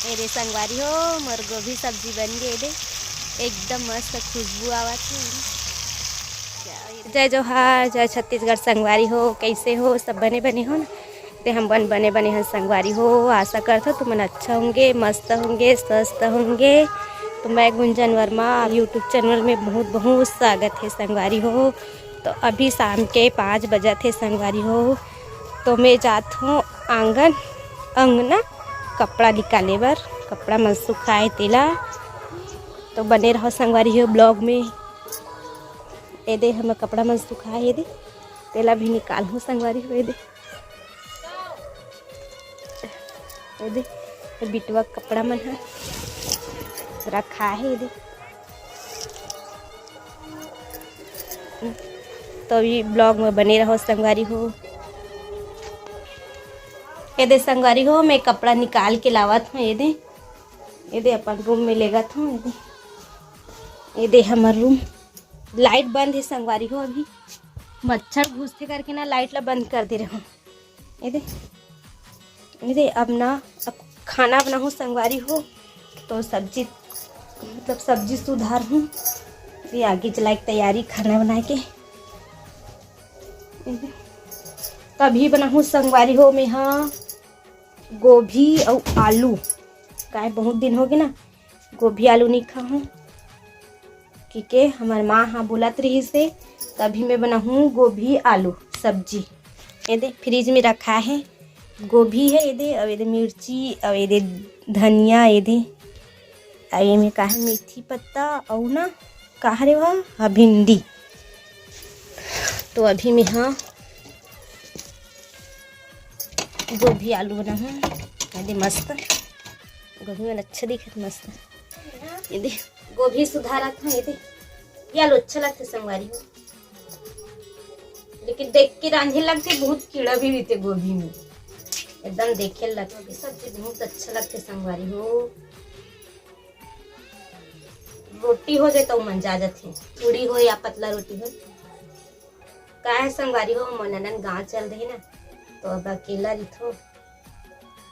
मेरे संगवारी हो मोर गोभी सब्जी बन गई दे, एकदम मस्त खुशबू आवत है। जय जोहार, जय छत्तीसगढ़। संगवारी हो कैसे हो? सब बने बने हो ना? ते हम बने बने हैं संगवारी हो। आशा करता तुम अच्छा होंगे, मस्त होंगे, स्वस्थ होंगे। तो मैं गुंजन वर्मा यूट्यूब चैनल में बहुत बहुत स्वागत है संगवारी हो। तो अभी शाम के 5 बजे थे संगवारी हो। तो मैं जात हूँ आंगन अंगना कपड़ा निकाले बर, कपड़ा मन सुखाए तेला। तो बने रहो संगवारी हो ब्लॉग में। ये दे हम कपड़ा मन सुखाए, ये दे तेला भी निकाल हूँ संगवारी हो। ये दे बिटवा कपड़ा मन है रखा है, ये दे। तो ये ब्लॉग में बने रहो संगवारी हो। ये दे संगवारी हो मैं कपड़ा निकाल के लावत हूँ। ये दे अपन रूम में लेगत हूँ। ये दे हमार रूम। लाइट बंद है संगवारी हो, अभी मच्छर घुसते करके ना लाइट ला बंद कर दे रहा हूँ। ये दे अब खाना बनाऊँ संगवारी हो। तो सब्जी मतलब सब्जी सुधार हूँ, फिर आगे चला के तैयारी खाना बना के। तभी बनाऊँ संगवारी हो मैं हाँ गोभी और आलू। काहे बहुत दिन हो गए ना गोभी आलू नहीं खाऊँ, क्योंकि हमार माँ हाँ बोलत रही से। तभी मैं बनाऊँ गोभी आलू सब्जी। ये दे फ्रिज में रखा है, गोभी है ये दे, और ये दे मिर्ची, और ये दे धनिया, ये दे ये में का है मेथी पत्ता, और ना कहा रे वह हाँ भिंडी। तो अभी मैं हाँ गोभी आलू बनाऊँ। ये दे मस्त गोभी में अच्छा दिखत मस्त। ये दे गोभी सुधारा था। ये आलू अच्छा लगते संगवारी हो, लेकिन देख के रांधे लगते बहुत कीड़ा भी रहते गोभी में, एकदम देखे लगते। सब्जी बहुत अच्छा लगते संगवारी हो। रोटी हो जाए तो मन जा जाते, पूड़ी हो या पतला रोटी हो। का है संगवारी हो मननन गाँव चल रही ना, तो अब अकेला रही,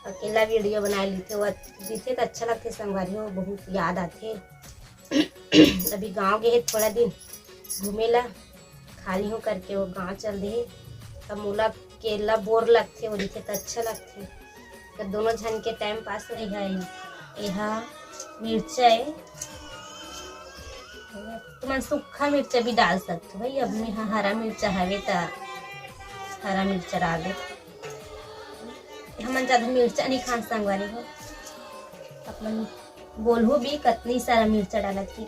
अकेला वीडियो बना लेते वो जीते तो अच्छा लगते संगवारी हो, बहुत याद आते। अभी गांव गए थोड़ा दिन घूमेला, खाली हो करके वो गांव चल रही। तब मोला केला बोर लगते, वो दिखे तो अच्छा लगते। तो दोनों जन के टाइम पास रही है। यहाँ मिर्चा है, तुम सूखा मिर्चा भी डाल सकते हो भाई। अब में हरा मिर्चा हवे तो हरा मिर्चा डाल दे। हमन ज़्यादा मिर्चा नहीं खा संगवारी हो, अपन बोलहु भी कतनी सारा मिर्चा डालत थी।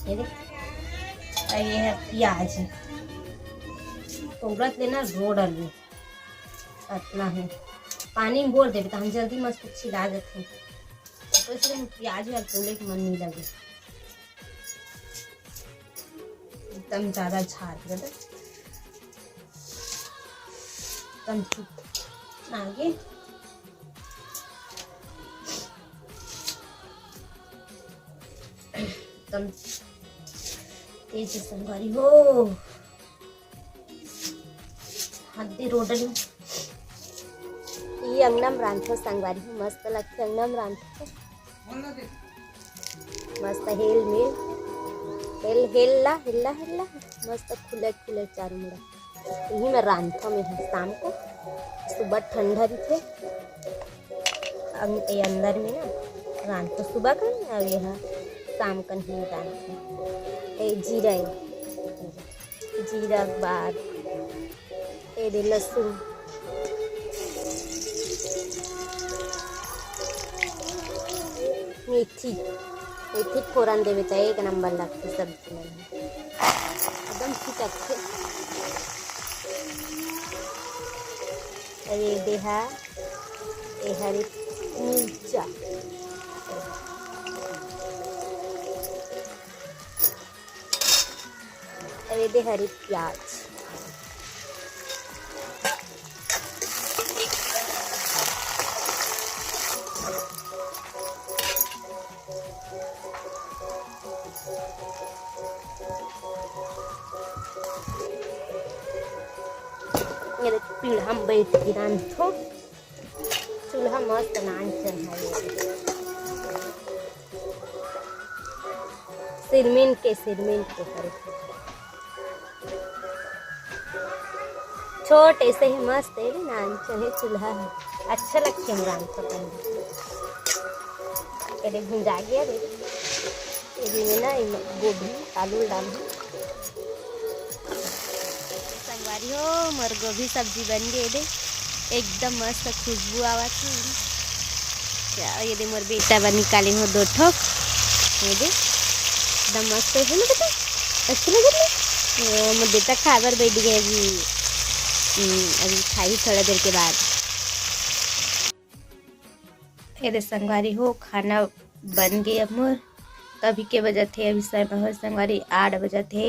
ये है प्याज, तोड़त लेना रो डालू इतना है। पानी में बोल देवे तो हम जल्दी मस्त छिला देते, तो इसलिए प्याज और तोले के मन नहीं लगे, एकदम ज़्यादा झाड़ दे एकदम आगे। एकदम तेज संगवारी हो हद्दी रोडल। ये अंगनम रांधो संगवारी हो, मस्त लगते अंगनम रांधो, मस्त हेल मिल हेल हेल्ला हिल्ला हिल्ला मस्त खुले खुले चारों मुड़ा। यही मैं रांधो में है शाम को, सुबह ठंडा दिखे ये अंदर में ना रांधो सुबह का, और यह शाम का ही रांधो। जीरा जीरा बाद ये दे लहसुन, मेथी मेथी फोरन देवे तो एक नंबर लगती सब्जी में, एकदम ठीक अच्छे। ये देहा ये हरी मिर्चा, ये दे हरी प्याज, मेरे पीढ़ा में बैठ के रांधो, चूल्हा मस्त नान चढ़ाए। सिरमिन के करे छोटे से ही मस्त है नान चने चूल्हा है अच्छा लगते हैं रान पकड़ पहले भुंजा गया में ना गोभी आलू डाल संगवारी हो मोर गोभी सब्जी बन गई दे एकदम मस्त खुशबू आवा थी क्या ये दे मोर बेटा बन निकाले हो 2 ठोक ये दे एकदम मस्त है ना बेटा अच्छी लग रही है मोर बेटा खाबर बैठ गए अभी खाई थोड़ा देर के बाद ये दे संगवारी हो खाना बन गए अब मोर तो अभी के बजे थे अभी समय संगवारी 8 बजे थे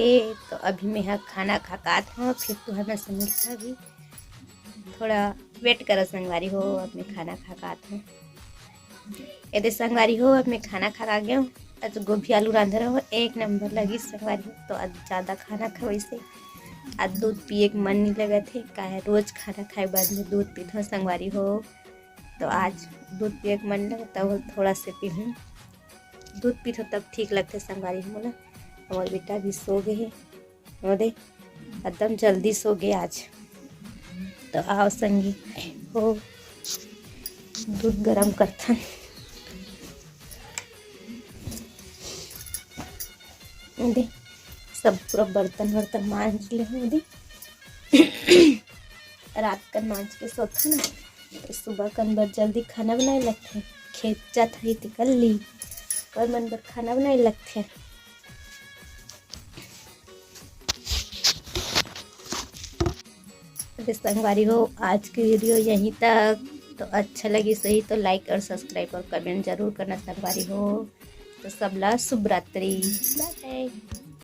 तो अभी मैं यहाँ खाना खाकात हूँ फिर तो हमें समझता भी थोड़ा वेट करो संगवारी हो अब मैं खाना खाकात हूँ यदि संगवारी हो अब मैं खाना खा गया हूँ आज गोभी आलू रांधा रहा हो 1 नंबर लगी संगवारी हो तो आज ज़्यादा खाना खाओ से आज दूध पिए के मन नहीं लगा थे काहे रोज़ खाना खाए बाद में दूध पीते संगवारी हो तो आज दूध पिए के मन लगा तब थोड़ा से पी हूँ दूध पीते तब ठीक लगते संगवारी हो बोला हमारे बेटा भी सो गए हैं दे एकदम जल्दी सो गए आज तो आओ संगी हो दूध गरम करथन दे सब पूरा बर्तन मांज ले हो दे रात का मांज के सोते ना तो सुबह कन बर जल्दी खाना बनाए लगते खेत जात है तो कर ली और मन बर खाना बनाए लगते संगवारी हो आज की वीडियो यहीं तक तो अच्छा लगी सही तो लाइक और सब्सक्राइब और कमेंट जरूर करना संगवारी हो तो सबला शुभ रात्रि बाय।